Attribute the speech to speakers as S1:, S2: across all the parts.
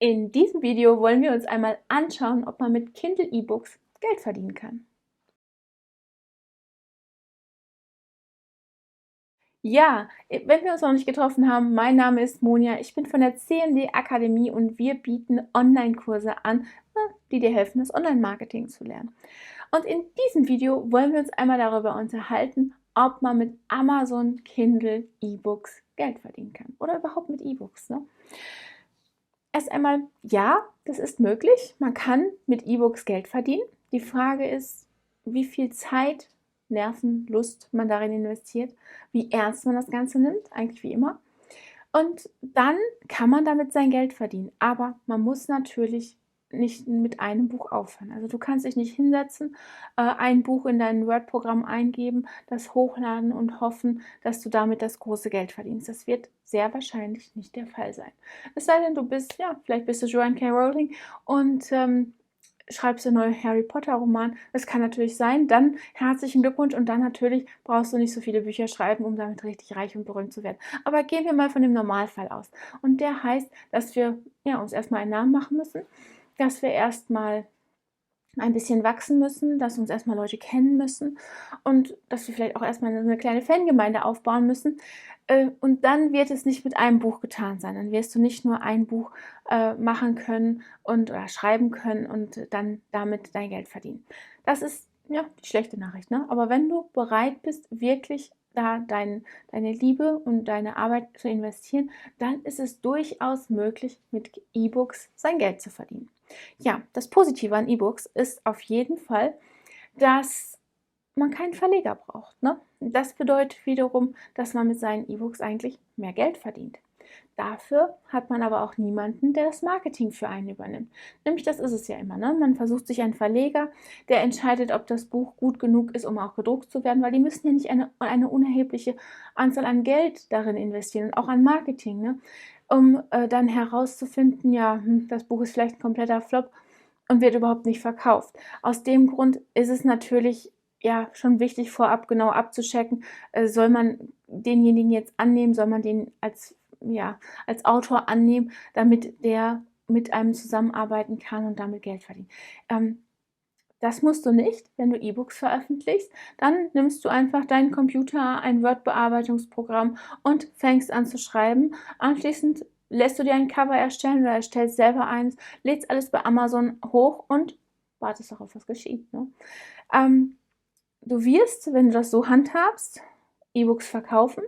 S1: In diesem Video wollen wir uns einmal anschauen, ob man mit Kindle E-Books Geld verdienen kann. Ja, wenn wir uns noch nicht getroffen haben, mein Name ist Monja, ich bin von der CMD Akademie und wir bieten Online-Kurse an, die dir helfen, das Online-Marketing zu lernen. Und in diesem Video wollen wir uns einmal darüber unterhalten, ob man mit Amazon Kindle E-Books Geld verdienen kann oder überhaupt mit E-Books, ne? Erst einmal, ja, das ist möglich. Man kann mit E-Books Geld verdienen. Die Frage ist, wie viel Zeit, Nerven, Lust man darin investiert, wie ernst man das Ganze nimmt, eigentlich wie immer. Und dann kann man damit sein Geld verdienen. Aber man muss natürlich nicht mit einem Buch aufhören. Also du kannst dich nicht hinsetzen, ein Buch in dein Word-Programm eingeben, das hochladen und hoffen, dass du damit das große Geld verdienst. Das wird sehr wahrscheinlich nicht der Fall sein. Es sei denn, du bist, ja, vielleicht bist du Joanne K. Rowling und schreibst einen neuen Harry Potter Roman. Das kann natürlich sein. Dann herzlichen Glückwunsch und dann natürlich brauchst du nicht so viele Bücher schreiben, um damit richtig reich und berühmt zu werden. Aber gehen wir mal von dem Normalfall aus. Und der heißt, dass wir uns erstmal einen Namen machen müssen, dass wir erstmal ein bisschen wachsen müssen, dass uns erstmal Leute kennen müssen und dass wir vielleicht auch erstmal eine kleine Fangemeinde aufbauen müssen. Und dann wird es nicht mit einem Buch getan sein. Dann wirst du nicht nur ein Buch machen können oder schreiben können und dann damit dein Geld verdienen. Das ist ja die schlechte Nachricht, ne? Aber wenn du bereit bist, wirklich da deine Liebe und deine Arbeit zu investieren, dann ist es durchaus möglich, mit E-Books sein Geld zu verdienen. Ja, das Positive an E-Books ist auf jeden Fall, dass man keinen Verleger braucht, ne? Das bedeutet wiederum, dass man mit seinen E-Books eigentlich mehr Geld verdient. Dafür hat man aber auch niemanden, der das Marketing für einen übernimmt. Nämlich das ist es ja immer, ne? Man versucht sich einen Verleger, der entscheidet, ob das Buch gut genug ist, um auch gedruckt zu werden, weil die müssen ja nicht eine unerhebliche Anzahl an Geld darin investieren und auch an Marketing, ne? Um dann herauszufinden, ja, das Buch ist vielleicht ein kompletter Flop und wird überhaupt nicht verkauft. Aus dem Grund ist es natürlich ja schon wichtig, vorab genau abzuchecken, soll man denjenigen jetzt annehmen, soll man den als Autor annehmen, damit der mit einem zusammenarbeiten kann und damit Geld verdienen. Das musst du nicht, wenn du E-Books veröffentlichst. Dann nimmst du einfach deinen Computer, ein Word-Bearbeitungsprogramm und fängst an zu schreiben. Anschließend lässt du dir ein Cover erstellen oder erstellst selber eins, lädst alles bei Amazon hoch und wartest darauf, was geschieht. Ne? Du wirst, wenn du das so handhabst, E-Books verkaufen,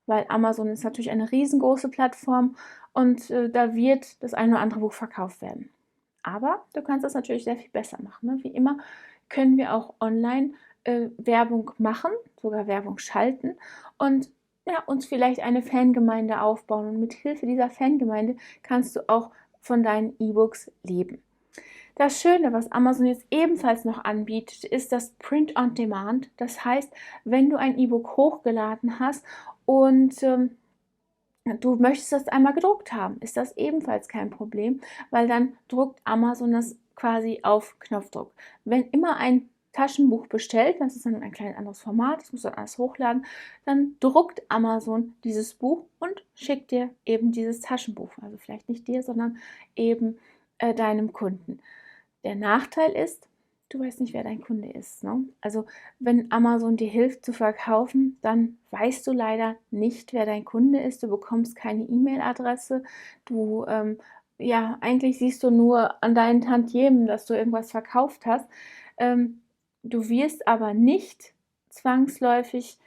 S1: weil Amazon ist natürlich eine riesengroße Plattform und da wird das eine oder andere Buch verkauft werden. Aber du kannst das natürlich sehr viel besser machen. Ne? Wie immer können wir auch online Werbung machen, sogar Werbung schalten und ja, uns vielleicht eine Fangemeinde aufbauen. Und mit Hilfe dieser Fangemeinde kannst du auch von deinen E-Books leben. Das Schöne, was Amazon jetzt ebenfalls noch anbietet, ist das Print on Demand. Das heißt, wenn du ein E-Book hochgeladen hast und du möchtest das einmal gedruckt haben, ist das ebenfalls kein Problem, weil dann druckt Amazon das quasi auf Knopfdruck. Wenn immer ein Taschenbuch bestellt, das ist dann ein kleines anderes Format, das muss dann alles hochladen, dann druckt Amazon dieses Buch und schickt dir eben dieses Taschenbuch. Also vielleicht nicht dir, sondern eben deinem Kunden. Der Nachteil ist, du weißt nicht, wer dein Kunde ist. Ne? Also wenn Amazon dir hilft zu verkaufen, dann weißt du leider nicht, wer dein Kunde ist. Du bekommst keine E-Mail-Adresse. Du, eigentlich siehst du nur an deinen Tantiemen, dass du irgendwas verkauft hast. Du wirst aber nicht zwangsläufig,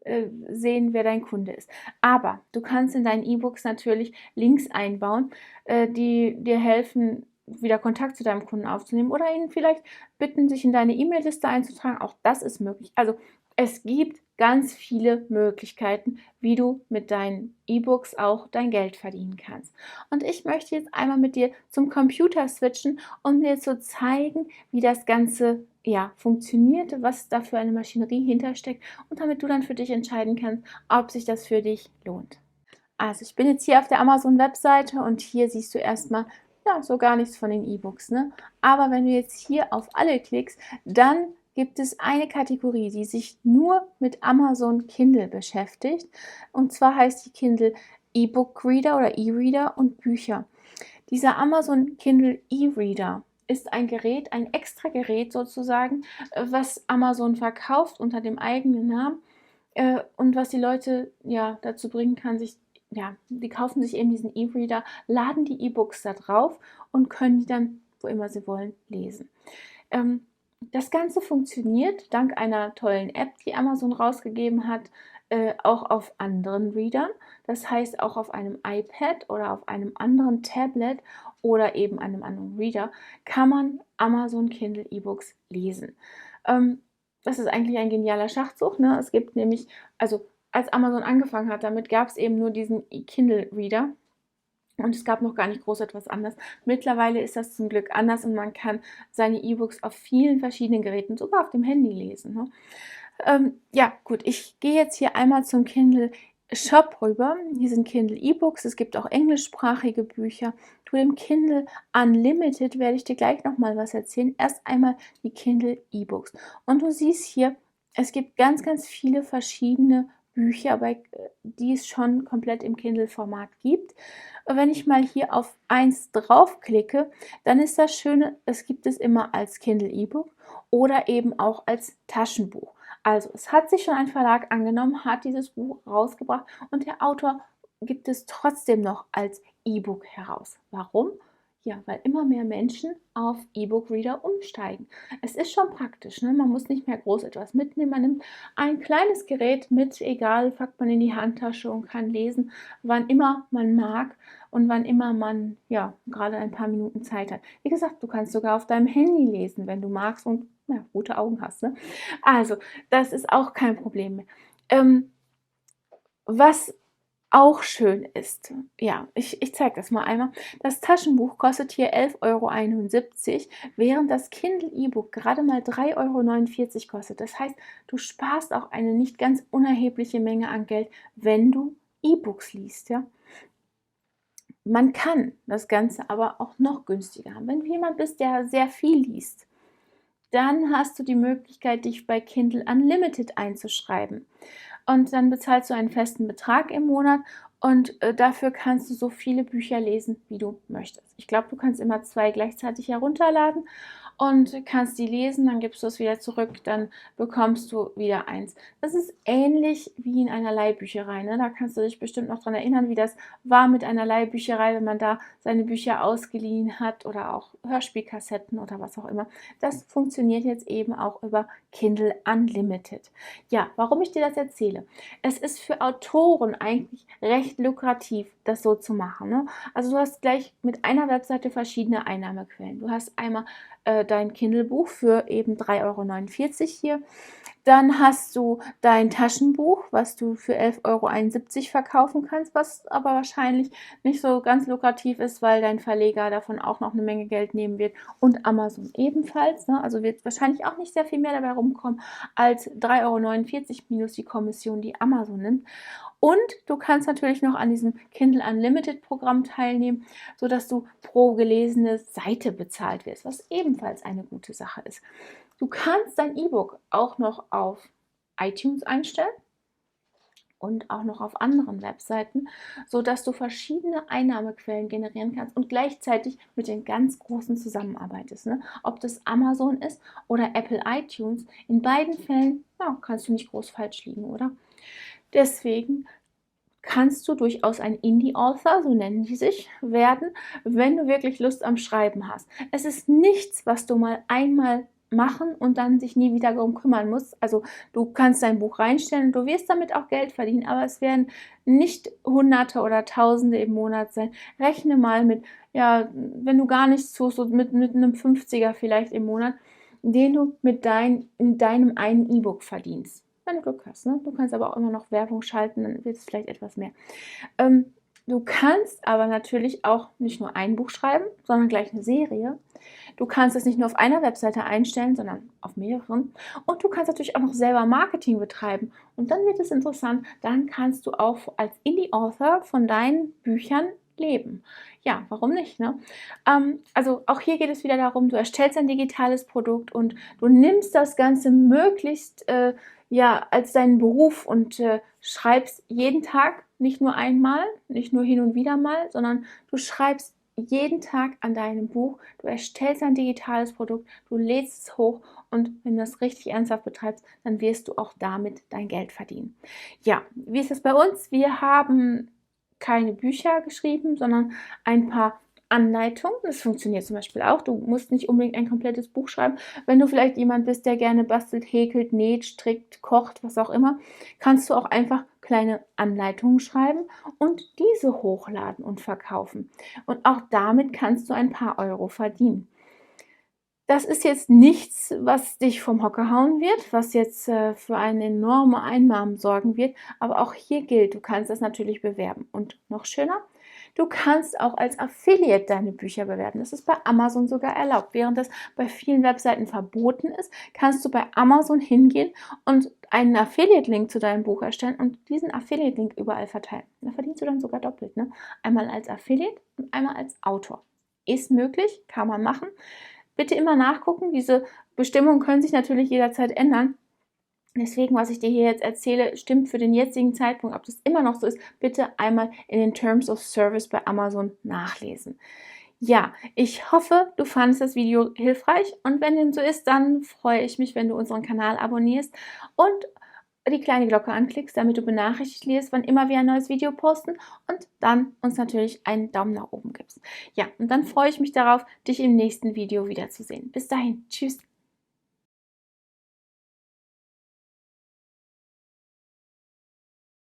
S1: sehen, wer dein Kunde ist. Aber du kannst in deinen E-Books natürlich Links einbauen, die dir helfen, wieder Kontakt zu deinem Kunden aufzunehmen oder ihn vielleicht bitten, sich in deine E-Mail-Liste einzutragen. Auch das ist möglich. Also es gibt ganz viele Möglichkeiten, wie du mit deinen E-Books auch dein Geld verdienen kannst. Und ich möchte jetzt einmal mit dir zum Computer switchen, um dir zu zeigen, wie das Ganze funktioniert, was da für eine Maschinerie hintersteckt und damit du dann für dich entscheiden kannst, ob sich das für dich lohnt. Also ich bin jetzt hier auf der Amazon-Webseite und hier siehst du erstmal so gar nichts von den E-Books. Ne? Aber wenn du jetzt hier auf alle klickst, dann gibt es eine Kategorie, die sich nur mit Amazon Kindle beschäftigt. Und zwar heißt die Kindle E-Book Reader oder E-Reader und Bücher. Dieser Amazon Kindle E-Reader ist ein Gerät, ein extra Gerät sozusagen, was Amazon verkauft unter dem eigenen Namen, und was die Leute ja dazu bringen kann, die kaufen sich eben diesen E-Reader, laden die E-Books da drauf und können die dann, wo immer sie wollen, lesen. Das Ganze funktioniert dank einer tollen App, die Amazon rausgegeben hat, auch auf anderen Readern. Das heißt, auch auf einem iPad oder auf einem anderen Tablet oder eben einem anderen Reader kann man Amazon Kindle E-Books lesen. Das ist eigentlich ein genialer Schachzug, ne? Es gibt nämlich, also als Amazon angefangen hat damit, gab es eben nur diesen Kindle Reader. Und es gab noch gar nicht groß etwas anderes. Mittlerweile ist das zum Glück anders und man kann seine E-Books auf vielen verschiedenen Geräten, sogar auf dem Handy lesen. Ne? Ja, gut, ich gehe jetzt hier einmal zum Kindle Shop rüber. Hier sind Kindle E-Books, es gibt auch englischsprachige Bücher. Zu dem Kindle Unlimited werde ich dir gleich nochmal was erzählen. Erst einmal die Kindle E-Books. Und du siehst hier, es gibt ganz, ganz viele verschiedene Bücher, die es schon komplett im Kindle-Format gibt. Wenn ich mal hier auf eins draufklicke, dann ist das Schöne, es gibt es immer als Kindle E-Book oder eben auch als Taschenbuch. Also es hat sich schon ein Verlag angenommen, hat dieses Buch rausgebracht und der Autor gibt es trotzdem noch als E-Book heraus. Warum? Ja, weil immer mehr Menschen auf E-Book-Reader umsteigen. Es ist schon praktisch, ne? Man muss nicht mehr groß etwas mitnehmen. Man nimmt ein kleines Gerät mit, egal, packt man in die Handtasche und kann lesen, wann immer man mag und wann immer man, ja, gerade ein paar Minuten Zeit hat. Wie gesagt, du kannst sogar auf deinem Handy lesen, wenn du magst und ja, gute Augen hast. Ne? Also, das ist auch kein Problem mehr. Was auch schön ist, ja, ich zeige das mal einmal. Das Taschenbuch kostet hier 11,71 €, während das Kindle E-Book gerade mal 3,49 € kostet. Das heißt, du sparst auch eine nicht ganz unerhebliche Menge an Geld, wenn du E-Books liest, ja. Man kann das Ganze aber auch noch günstiger haben. Wenn du jemand bist, der sehr viel liest, dann hast du die Möglichkeit, dich bei Kindle Unlimited einzuschreiben. Und dann bezahlst du einen festen Betrag im Monat und dafür kannst du so viele Bücher lesen, wie du möchtest. Ich glaube, du kannst immer 2 gleichzeitig herunterladen und kannst die lesen, dann gibst du es wieder zurück, dann bekommst du wieder eins. Das ist ähnlich wie in einer Leihbücherei, ne? Da kannst du dich bestimmt noch dran erinnern, wie das war mit einer Leihbücherei, wenn man da seine Bücher ausgeliehen hat oder auch Hörspielkassetten oder was auch immer. Das funktioniert jetzt eben auch über Kindle Unlimited. Ja, warum ich dir das erzähle? Es ist für Autoren eigentlich recht lukrativ, das so zu machen, ne? Also du hast gleich mit einer Webseite verschiedene Einnahmequellen. Du hast einmal dein Kindle-Buch für eben 3,49 € hier. Dann hast du dein Taschenbuch, was du für 11,71 € verkaufen kannst, was aber wahrscheinlich nicht so ganz lukrativ ist, weil dein Verleger davon auch noch eine Menge Geld nehmen wird und Amazon ebenfalls. Ne? Also wird wahrscheinlich auch nicht sehr viel mehr dabei rumkommen als 3,49 € minus die Kommission, die Amazon nimmt. Und du kannst natürlich noch an diesem Kindle Unlimited Programm teilnehmen, sodass du pro gelesene Seite bezahlt wirst, was ebenfalls eine gute Sache ist. Du kannst dein E-Book auch noch auf iTunes einstellen und auch noch auf anderen Webseiten, sodass du verschiedene Einnahmequellen generieren kannst und gleichzeitig mit den ganz Großen zusammenarbeitest. Ne? Ob das Amazon ist oder Apple iTunes, in beiden Fällen kannst du nicht groß falsch liegen, oder? Deswegen kannst du durchaus ein Indie-Author, so nennen die sich, werden, wenn du wirklich Lust am Schreiben hast. Es ist nichts, was du mal einmal machen und dann sich nie wieder darum kümmern musst. Also du kannst dein Buch reinstellen und du wirst damit auch Geld verdienen, aber es werden nicht Hunderte oder Tausende im Monat sein. Rechne mal mit, ja, wenn du gar nichts tust, so mit einem 50er vielleicht im Monat, den du in deinem einen E-Book verdienst. Wenn du Glück hast. Ne? Du kannst aber auch immer noch Werbung schalten, dann wird es vielleicht etwas mehr. Du kannst aber natürlich auch nicht nur ein Buch schreiben, sondern gleich eine Serie. Du kannst es nicht nur auf einer Webseite einstellen, sondern auf mehreren. Und du kannst natürlich auch noch selber Marketing betreiben. Und dann wird es interessant, dann kannst du auch als Indie-Author von deinen Büchern leben. Ja, warum nicht? Ne? Also auch hier geht es wieder darum, du erstellst ein digitales Produkt und du nimmst das Ganze möglichst als deinen Beruf und schreibst jeden Tag, nicht nur einmal, nicht nur hin und wieder mal, sondern du schreibst jeden Tag an deinem Buch, du erstellst ein digitales Produkt, du lädst es hoch und wenn du das richtig ernsthaft betreibst, dann wirst du auch damit dein Geld verdienen. Ja, wie ist es bei uns? Wir haben keine Bücher geschrieben, sondern ein paar Anleitungen. Das funktioniert zum Beispiel auch. Du musst nicht unbedingt ein komplettes Buch schreiben. Wenn du vielleicht jemand bist, der gerne bastelt, häkelt, näht, strickt, kocht, was auch immer, kannst du auch einfach kleine Anleitungen schreiben und diese hochladen und verkaufen. Und auch damit kannst du ein paar Euro verdienen. Das ist jetzt nichts, was dich vom Hocker hauen wird, was jetzt für eine enorme Einnahmen sorgen wird, aber auch hier gilt, du kannst das natürlich bewerben. Und noch schöner, du kannst auch als Affiliate deine Bücher bewerben. Das ist bei Amazon sogar erlaubt. Während das bei vielen Webseiten verboten ist, kannst du bei Amazon hingehen und einen Affiliate-Link zu deinem Buch erstellen und diesen Affiliate-Link überall verteilen. Da verdienst du dann sogar doppelt, ne? Einmal als Affiliate und einmal als Autor. Ist möglich, kann man machen. Bitte immer nachgucken, diese Bestimmungen können sich natürlich jederzeit ändern. Deswegen, was ich dir hier jetzt erzähle, stimmt für den jetzigen Zeitpunkt. Ob das immer noch so ist, bitte einmal in den Terms of Service bei Amazon nachlesen. Ja, ich hoffe, du fandest das Video hilfreich und wenn dem so ist, dann freue ich mich, wenn du unseren Kanal abonnierst und die kleine Glocke anklickst, damit du benachrichtigt wirst, wann immer wir ein neues Video posten und dann uns natürlich einen Daumen nach oben gibst. Ja, und dann freue ich mich darauf, dich im nächsten Video wiederzusehen. Bis dahin, tschüss!